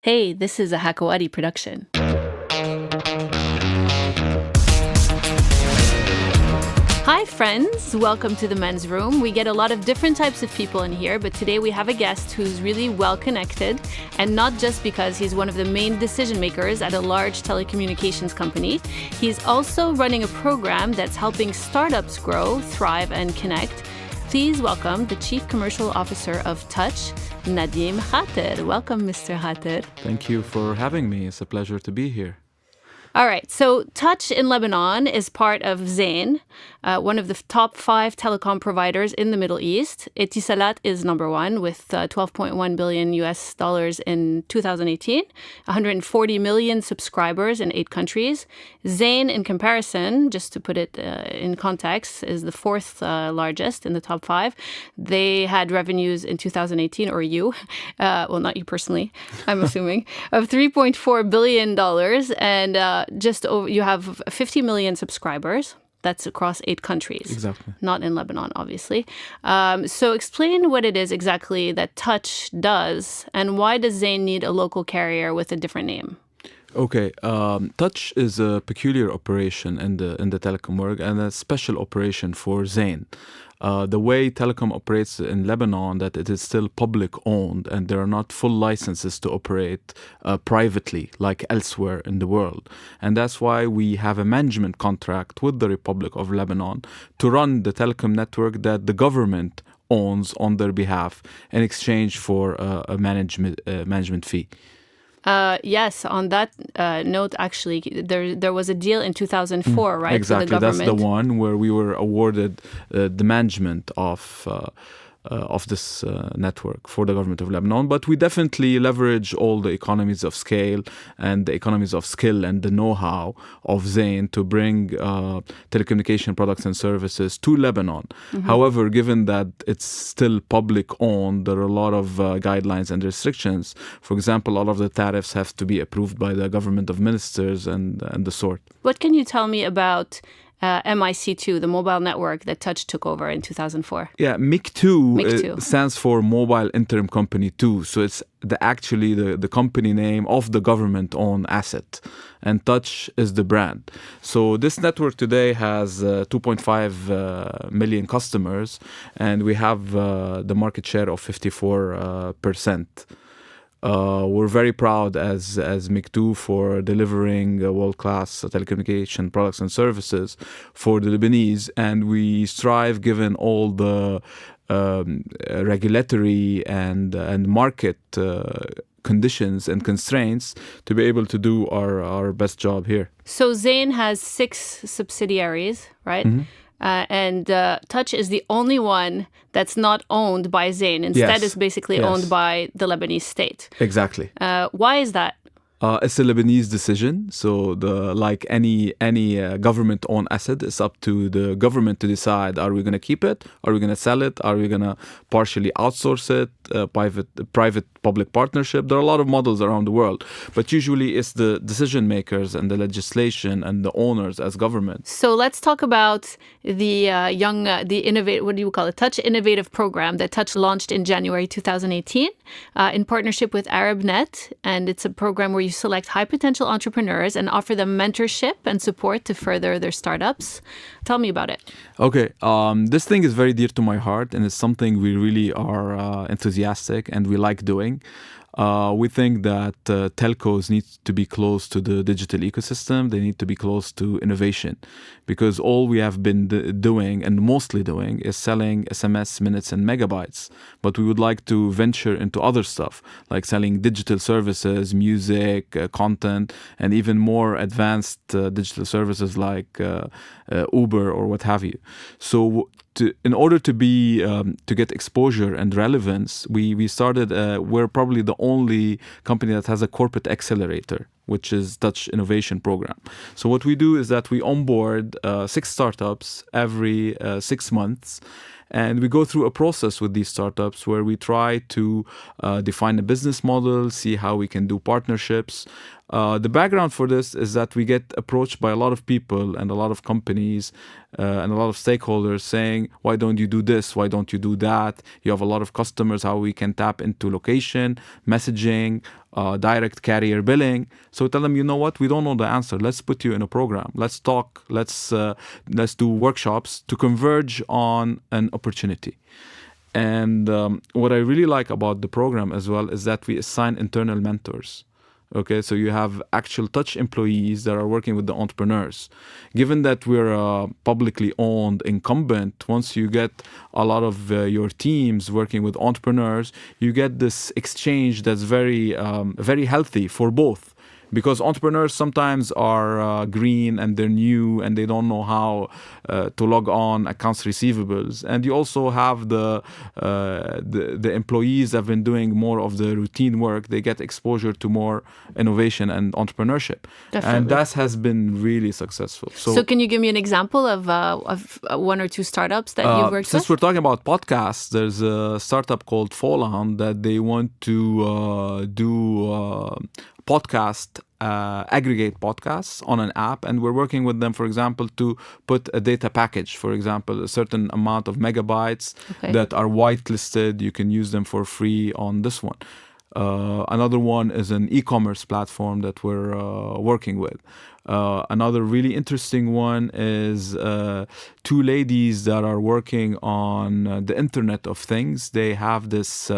Hey, this is a Hakawati production. Hi, friends. Welcome to the Men's Room. We get a lot of different types of people in here, but today we have a guest who's really well connected, and not just because he's one of the main decision makers at a large telecommunications company. He's also running a program that's helping startups grow, thrive, and connect. Please welcome the Chief Commercial Officer of Touch, Nadim Khater. Welcome, Mr. Khater. Thank you for having me. It's a pleasure to be here. All right, so Touch in Lebanon is part of Zain, one of the top 5 telecom providers in the Middle East. Etisalat is number 1 with $12.1 billion US dollars in 2018, 140 million subscribers in 8 countries. Zain, in comparison, just to put it in context, is the 4th largest in the top 5. They had revenues in 2018, or you, well, not you personally, I'm assuming, of $3.4 billion, and just over, you have 50 million subscribers. That's across 8 countries. Exactly. Not in Lebanon, obviously. So explain what it is exactly that Touch does, and why does Zain need a local carrier with a different name? Okay, Touch is a peculiar operation in the telecom world and a special operation for Zain. The way telecom operates in Lebanon, that it is still public owned and there are not full licenses to operate privately like elsewhere in the world. And that's why we have a management contract with the Republic of Lebanon to run the telecom network that the government owns on their behalf in exchange for a management fee. Yes, on that note, actually, there was a deal in 2004, right? Exactly, that's the one where we were awarded the management of this network for the government of Lebanon. But we definitely leverage all the economies of scale and the economies of skill and the know-how of Zain to bring telecommunication products and services to Lebanon. Mm-hmm. However, given that it's still public owned, there are a lot of guidelines and restrictions. For example, all of the tariffs have to be approved by the government of ministers and the sort. What can you tell me about MIC2, the mobile network that Touch took over in 2004? Yeah, MIC2 stands for Mobile Interim Company 2. So it's actually the company name of the government-owned asset. And Touch is the brand. So this network today has 2.5 million customers, and we have the market share of 54%. We're very proud as MIC2 for delivering world-class telecommunication products and services for the Lebanese, and we strive, given all the regulatory and market conditions and constraints, to be able to do our best job here. So Zain has 6 subsidiaries, right? Mm-hmm. And Touch is the only one that's not owned by Zain. Instead, it's basically owned by the Lebanese state. Exactly. Why is that? It's a Lebanese decision. So, like any government-owned asset, it's up to the government to decide: are we going to keep it? Are we going to sell it? Are we going to partially outsource it? Private-public partnership. There are a lot of models around the world, but usually it's the decision makers and the legislation and the owners as government. So let's talk about the innovate. What do you call it? Touch Innovative Program that Touch launched in January 2018 in partnership with ArabNet, and it's a program where you select high potential entrepreneurs and offer them mentorship and support to further their startups. Tell me about it. Okay, this thing is very dear to my heart, and it's something we really are enthusiastic and we like doing. We think that telcos need to be close to the digital ecosystem. They need to be close to innovation, because all we have been doing and mostly doing is selling SMS minutes and megabytes. But we would like to venture into other stuff, like selling digital services, music, content, and even more advanced digital services like Uber or what have you. So in order to get exposure and relevance, we started. We're probably the only company that has a corporate accelerator, which is Touch Innovation Program. So what we do is that we onboard 6 startups every 6 months. And we go through a process with these startups where we try to define a business model, see how we can do partnerships. The background for this is that we get approached by a lot of people and a lot of companies and a lot of stakeholders saying, why don't you do this? Why don't you do that? You have a lot of customers, how we can tap into location, messaging, direct carrier billing. So we tell them, you know what, we don't know the answer. Let's put you in a program. Let's talk. Let's do workshops to converge on an opportunity. And what I really like about the program as well is that we assign internal mentors. Okay, so you have actual touch employees that are working with the entrepreneurs. Given that we're a publicly owned incumbent, once you get a lot of your teams working with entrepreneurs, you get this exchange that's very, very healthy for both. Because entrepreneurs sometimes are green and they're new and they don't know how to log on accounts receivables. And you also have the employees that have been doing more of the routine work. They get exposure to more innovation and entrepreneurship. Definitely. And that has been really successful. So can you give me an example of one or two startups that you've worked with? Since we're talking about podcasts, there's a startup called Fallout that they want to do podcast, aggregate podcasts on an app, and we're working with them, for example, to put a data package, for example, a certain amount of megabytes that are whitelisted. You can use them for free on this one. Another one is an e-commerce platform that we're working with. Another really interesting one is two ladies that are working on the Internet of Things. They have this,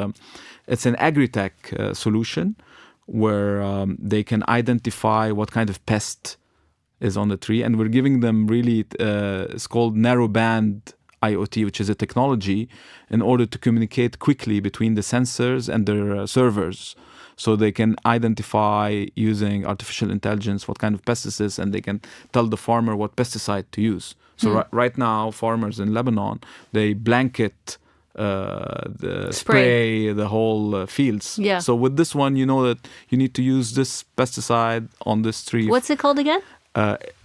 it's an agri-tech solution where they can identify what kind of pest is on the tree. And we're giving them really, it's called narrowband IoT, which is a technology in order to communicate quickly between the sensors and their servers. So they can identify using artificial intelligence what kind of pest this is, and they can tell the farmer what pesticide to use. So right now, farmers in Lebanon, they blanket the spray the whole fields. Yeah. So with this one, you know that you need to use this pesticide on this tree. What's it called again?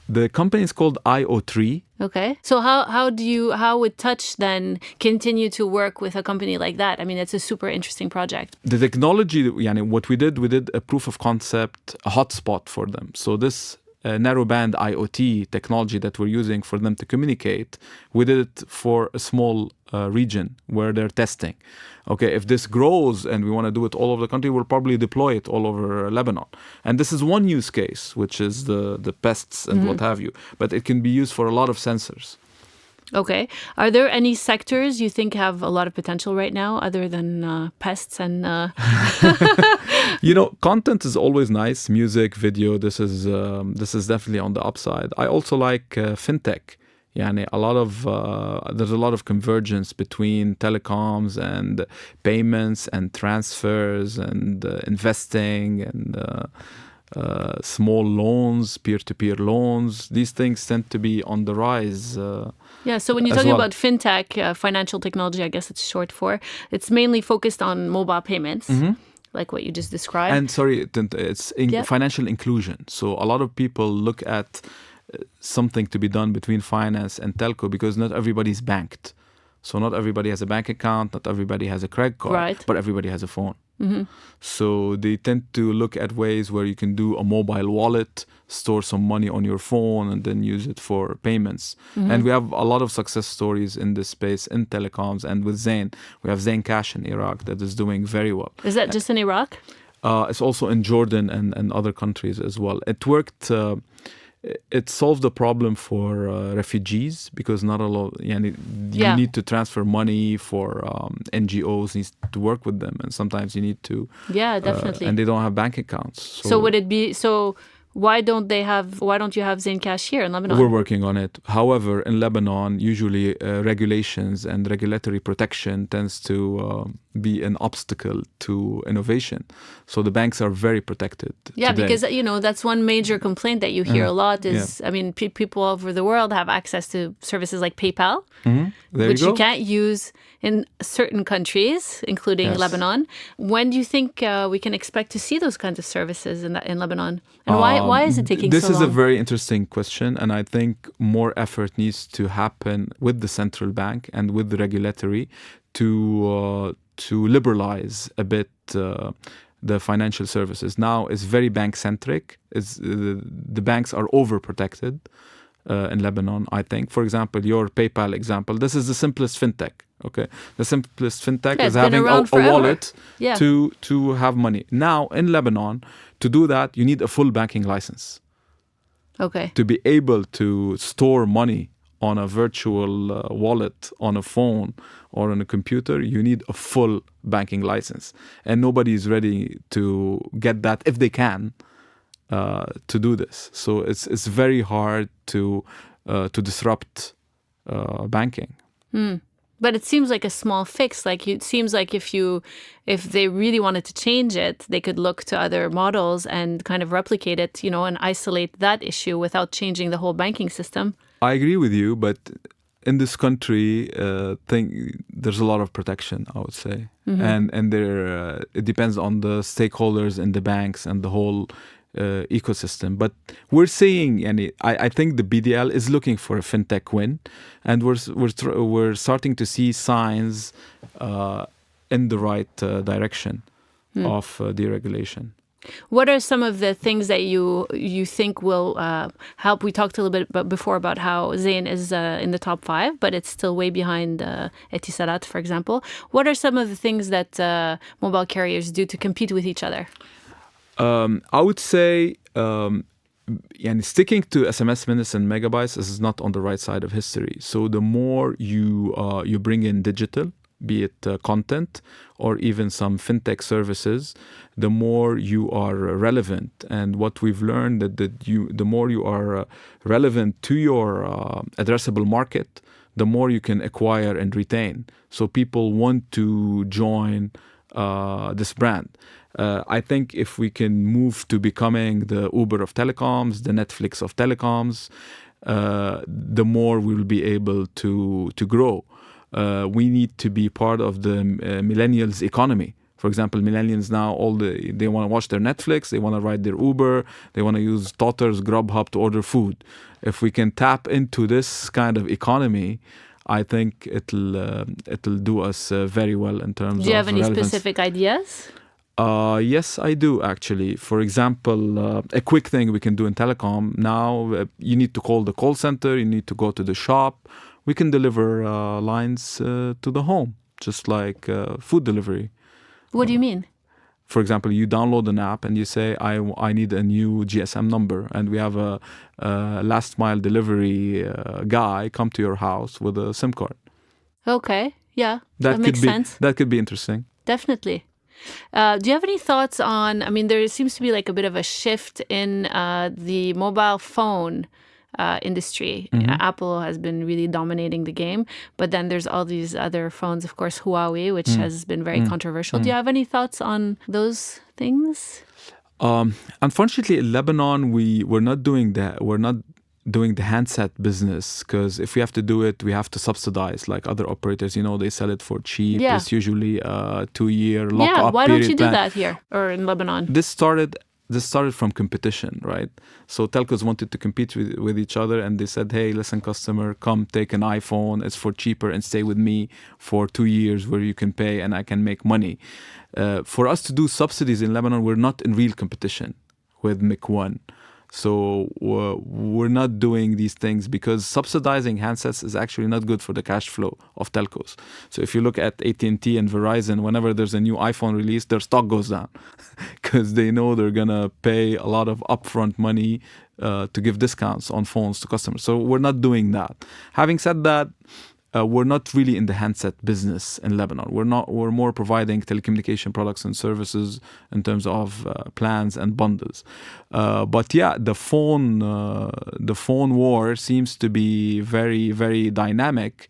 The company is called IO3. Okay. So how would Touch then continue to work with a company like that? I mean, it's a super interesting project. The technology, what we did a proof of concept, a hotspot for them. So this narrowband IoT technology that we're using for them to communicate, we did it for a small region where they're testing. Okay, if this grows and we want to do it all over the country, we'll probably deploy it all over Lebanon. And this is one use case, which is the pests and what have you. But it can be used for a lot of sensors. Okay. Are there any sectors you think have a lot of potential right now other than pests and... Content is always nice. Music, video, this is definitely on the upside. I also like fintech. There's a lot of convergence between telecoms and payments and transfers and investing and small loans, peer-to-peer loans. These things tend to be on the rise. So when you're talking about fintech, financial technology, I guess it's short for, it's mainly focused on mobile payments. Like what you just described. And it's financial inclusion. So a lot of people look at something to be done between finance and telco because not everybody's banked. So not everybody has a bank account, not everybody has a credit card, but everybody has a phone. So they tend to look at ways where you can do a mobile wallet, store some money on your phone, and then use it for payments. And we have a lot of success stories in this space in telecoms. And with Zain, we have Zain Cash in Iraq that is doing very well. Is that just in Iraq? It's also in Jordan and other countries as well. It worked. It solved the problem for refugees because not a lot. You need to transfer money for NGOs needs to work with them, and sometimes you need to. Yeah, definitely. And they don't have bank accounts. So would it be so? Why don't you have Zain Cash here in Lebanon? We're working on it. However, in Lebanon, usually regulations and regulatory protection tends to be an obstacle to innovation. So the banks are very protected. Yeah, today. Because that's one major complaint that you hear a lot is, I mean, people all over the world have access to services like PayPal, which you can't use in certain countries, including Lebanon. When do you think we can expect to see those kinds of services in Lebanon? And why is it taking so long? This is a very interesting question, and I think more effort needs to happen with the central bank and with the regulatory to liberalize a bit the financial services. Now it's very bank-centric. The banks are overprotected in Lebanon, I think. For example, your PayPal example, this is the simplest fintech. Okay, the simplest fintech Yeah, is it's been having around a forever. wallet Yeah. to have money. Now in Lebanon, to do that, you need a full banking license. Okay. To be able to store money on a virtual wallet on a phone or on a computer, you need a full banking license, and nobody is ready to get that if they can to do this. So it's very hard to disrupt banking. But it seems like a small fix. Like it seems like if they really wanted to change it, they could look to other models and kind of replicate it, and isolate that issue without changing the whole banking system. I agree with you, but in this country, there's a lot of protection, I would say, and there it depends on the stakeholders and the banks and the whole ecosystem. But we're seeing, and I think the BDL is looking for a fintech win, and we're starting to see signs in the right direction of deregulation. What are some of the things that you think will help? We talked a little bit before about how Zain is in the top 5, but it's still way behind Etisalat, for example. What are some of the things that mobile carriers do to compete with each other? I would say sticking to SMS minutes and megabytes is not on the right side of history. So the more you bring in digital, be it content or even some fintech services, the more you are relevant. And what we've learned that the more you are relevant to your addressable market, the more you can acquire and retain. So people want to join this brand. I think if we can move to becoming the Uber of telecoms, the Netflix of telecoms, the more we will be able to grow. We need to be part of the millennials economy. For example, millennials now, they want to watch their Netflix, they want to ride their Uber, they want to use Totter's, Grubhub to order food. If we can tap into this kind of economy, I think it'll do us very well in terms of Do you have any relevance. specific ideas? Yes, I do actually. For example, a quick thing we can do in telecom now, you need to call the call center, you need to go to the shop. We can deliver lines to the home, just like food delivery. What do you mean? For example, you download an app and you say, I need a new GSM number. And we have a last mile delivery guy come to your house with a SIM card. Okay, yeah, that makes sense. That could be interesting. Definitely. Do you have any thoughts on, there seems to be like a bit of a shift in the mobile phone industry. Apple has been really dominating the game, but then there's all these other phones, of course, Huawei, which has been very controversial. Do you have any thoughts on those things? Unfortunately, in Lebanon, we're not doing that. We're not doing the handset business, because if we have to do it, we have to subsidize like other operators. They sell it for cheap. Yeah. It's usually a 2-year lock-up period. Yeah, why don't you do that here or in Lebanon? This started from competition, right? So telcos wanted to compete with each other, and they said, hey, listen, customer, come take an iPhone. It's for cheaper and stay with me for 2 years where you can pay and I can make money. For us to do subsidies in Lebanon, we're not in real competition with MIC1. So we're not doing these things because subsidizing handsets is actually not good for the cash flow of telcos. So if you look at AT&T and Verizon, whenever there's a new iPhone release, their stock goes down because they know they're going to pay a lot of upfront money to give discounts on phones to customers. So we're not doing that. Having said that, we're not really in the handset business in Lebanon. We're more providing telecommunication products and services in terms of plans and bundles. But yeah, the phone war seems to be very, very dynamic.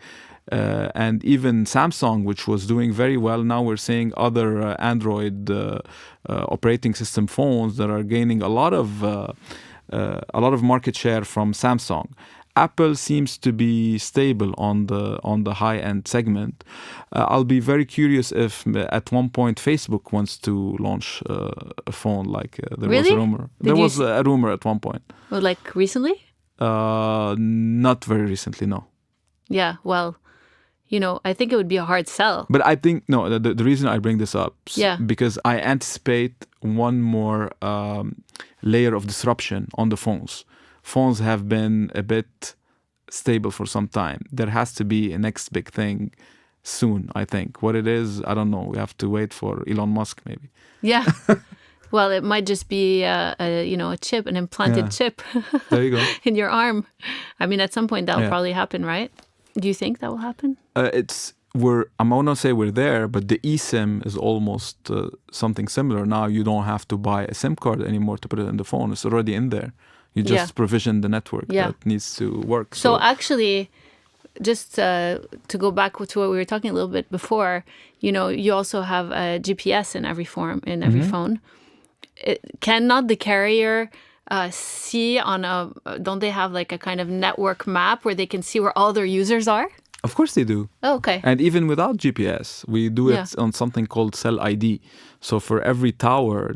And even Samsung, which was doing very well, now we're seeing other Android operating system phones that are gaining a lot of market share from Samsung. Apple seems to be stable on the high-end segment. I'll be very curious if at one point Facebook wants to launch a phone like there was a rumor. There was a rumor at one point. Well, like recently? Not very recently, no. Yeah, well, I think it would be a hard sell. But I think, no, the reason I bring this up because I anticipate one more layer of disruption on the phones. Phones have been a bit stable for some time. There has to be a next big thing soon, I think. What it is, I don't know. We have to wait for Elon Musk, maybe. Yeah. Well, it might just be a chip, an implanted chip There you go. in your arm. I mean, at some point that will Yeah. probably happen, right? Do you think that will happen? I'm not gonna say we're there, but the eSIM is almost something similar. Now you don't have to buy a SIM card anymore to put it in the phone. It's already in there. You just provision the network that needs to work. So actually, just to go back to what we were talking a little bit before, you also have a GPS in every phone. Cannot the carrier see don't they have like a kind of network map where they can see where all their users are? Of course they do. Oh, okay. And even without GPS, we do it on something called cell ID. So for every tower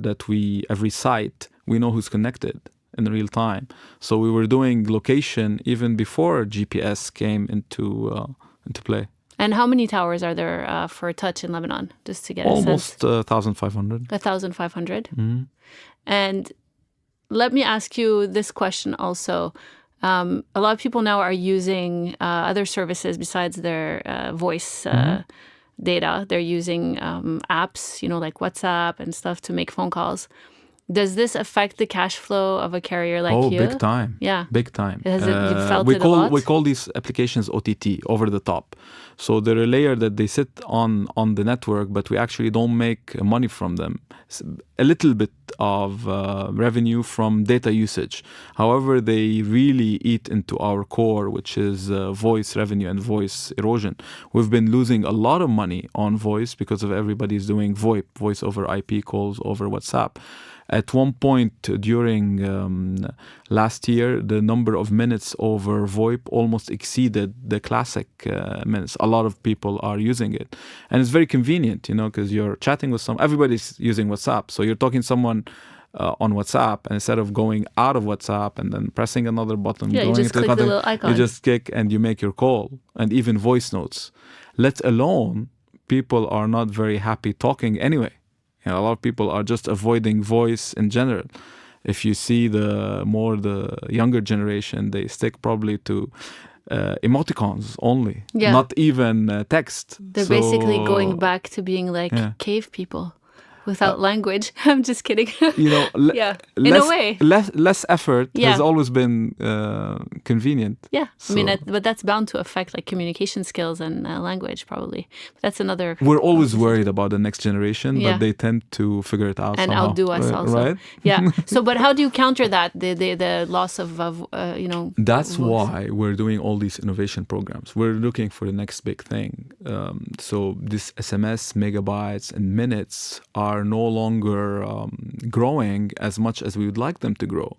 every site, we know who's connected in real time. So we were doing location even before GPS came into play. And how many towers are there for touch in Lebanon? Just to get almost a sense. 1,500. 1,500. Mm-hmm. And let me ask you this question also. A lot of people now are using other services besides their voice data. They're using apps, like WhatsApp and stuff to make phone calls. Does this affect the cash flow of a carrier like you? Oh, big time. Yeah. Big time. Has you felt it a lot? We call these applications OTT, over the top. So they're a layer that they sit on the network, but we actually don't make money from them. It's a little bit of revenue from data usage. However, they really eat into our core, which is voice revenue and voice erosion. We've been losing a lot of money on voice because of everybody's doing VoIP, voice over IP calls over WhatsApp. At one point during last year, the number of minutes over VoIP almost exceeded the classic minutes. A lot of people are using it. And it's very convenient, because you're chatting with everybody's using WhatsApp. So you're talking to someone on WhatsApp, and instead of going out of WhatsApp and then pressing another button, you just click the little icon. You just click and you make your call, and even voice notes. Let alone, people are not very happy talking anyway. A lot of people are just avoiding voice in general. If you see the younger generation, they stick probably to emoticons only, not even text. They're basically going back to being like cave people without language. I'm just kidding. In a way. Less effort has always been convenient. Yeah, so. I mean, but that's bound to affect like communication skills and language probably. But that's another. We're always worried about the next generation, but they tend to figure it out and somehow. outdo us also. Right? Yeah. So, but how do you counter that? The loss of That's why we're doing all these innovation programs. We're looking for the next big thing. So this SMS, megabytes, and minutes are no longer growing as much as we would like them to grow.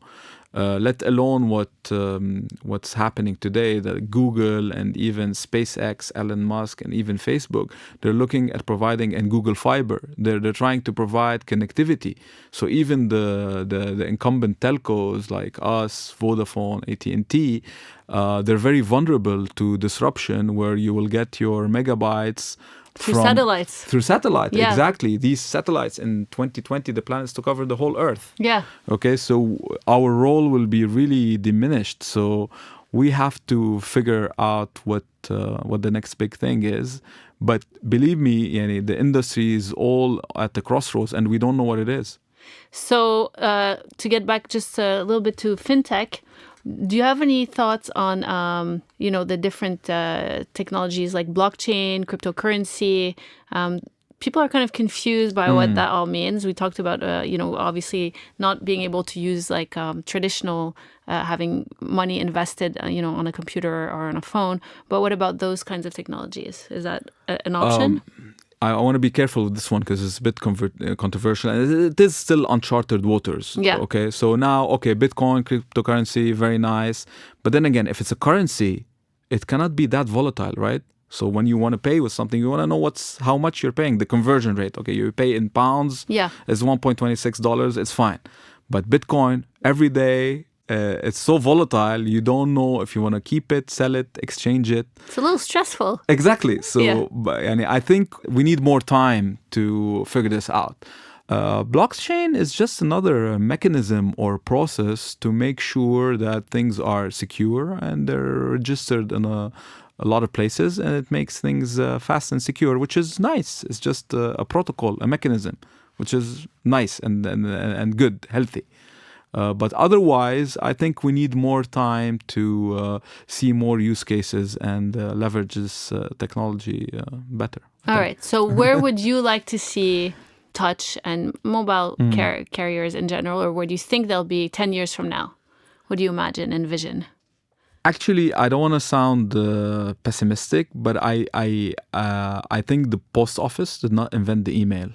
Let alone what's happening today, that Google and even SpaceX, Elon Musk, and even Facebook, they're looking at providing, and Google Fiber, they're trying to provide connectivity. So even the incumbent telcos like us, Vodafone, AT&T, they're very vulnerable to disruption, where you will get your megabytes through satellites. Through satellite, exactly. These satellites in 2020, the plan is to cover the whole Earth. Yeah. Okay, so our role will be really diminished. So we have to figure out what the next big thing is. But believe me, the industry is all at the crossroads, and we don't know what it is. So to get back just a little bit to fintech, do you have any thoughts on, the different technologies like blockchain, cryptocurrency? People are kind of confused by what that all means. We talked about, obviously not being able to use like traditional having money invested, on a computer or on a phone. But what about those kinds of technologies? Is that an option? I want to be careful with this one because it's a bit controversial, and it is still uncharted waters. Yeah. Okay. So now, Bitcoin, cryptocurrency, very nice. But then again, if it's a currency, it cannot be that volatile, right? So when you want to pay with something, you want to know how much you're paying, the conversion rate. Okay, you pay in pounds. Yeah. It's $1.26. It's fine. But Bitcoin, every day, it's so volatile, you don't know if you want to keep it, sell it, exchange it. It's a little stressful. Exactly. So I think we need more time to figure this out. Blockchain is just another mechanism or process to make sure that things are secure and they're registered in a lot of places, and it makes things fast and secure, which is nice. It's just a protocol, a mechanism, which is nice and good, healthy. But otherwise, I think we need more time to see more use cases and leverage this technology better. All right. So where would you like to see touch and mobile carriers in general, or where do you think they'll be 10 years from now? What do you envision? Actually, I don't want to sound pessimistic, but I think the post office did not invent the email.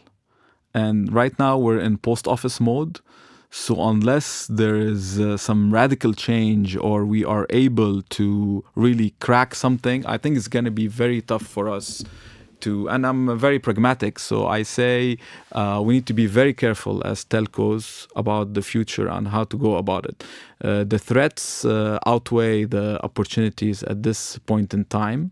And right now we're in post office mode. So unless there is some radical change or we are able to really crack something, I think it's going to be very tough for us to, and I'm very pragmatic, so I say we need to be very careful as telcos about the future and how to go about it. The threats outweigh the opportunities at this point in time.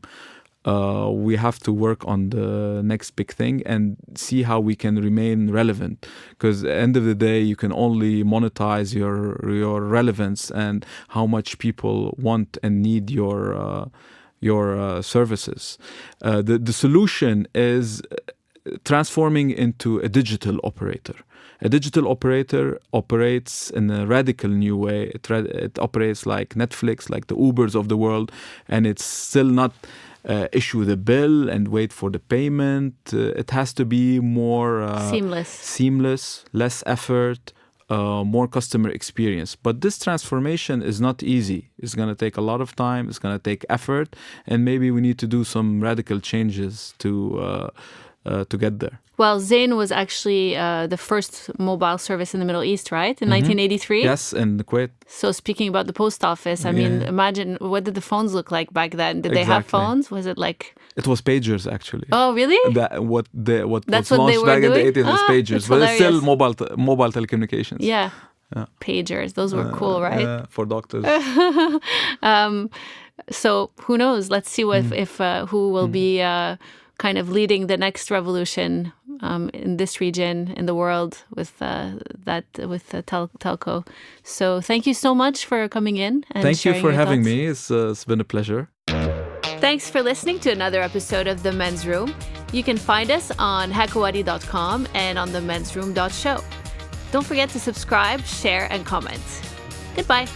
We have to work on the next big thing and see how we can remain relevant. Because at the end of the day, you can only monetize your relevance and how much people want and need your services. The solution is transforming into a digital operator. A digital operator operates in a radical new way. It operates like Netflix, like the Ubers of the world, and it's still not issue the bill and wait for the payment. It has to be more seamless, less effort, more customer experience. But this transformation is not easy. It's going to take a lot of time. It's going to take effort. And maybe we need to do some radical changes to get there. Well, Zain was actually the first mobile service in the Middle East, right? In 1983? Yes, in Kuwait. So speaking about the post office, I mean, imagine, what did the phones look like back then? Did they have phones? Was it like... It was pagers, actually. Oh, really? What was launched back in the 80s was pagers. But it's still mobile telecommunications. Yeah. Pagers. Those were cool, right? Yeah, for doctors. So who knows? Let's see if who will be... kind of leading the next revolution in this region, in the world, with telco. So thank you so much for coming in and thank you for having thoughts. Me. It's been a pleasure. Thanks for listening to another episode of The Men's Room. You can find us on hakawati.com and on themensroom.show. Don't forget to subscribe, share, and comment. Goodbye.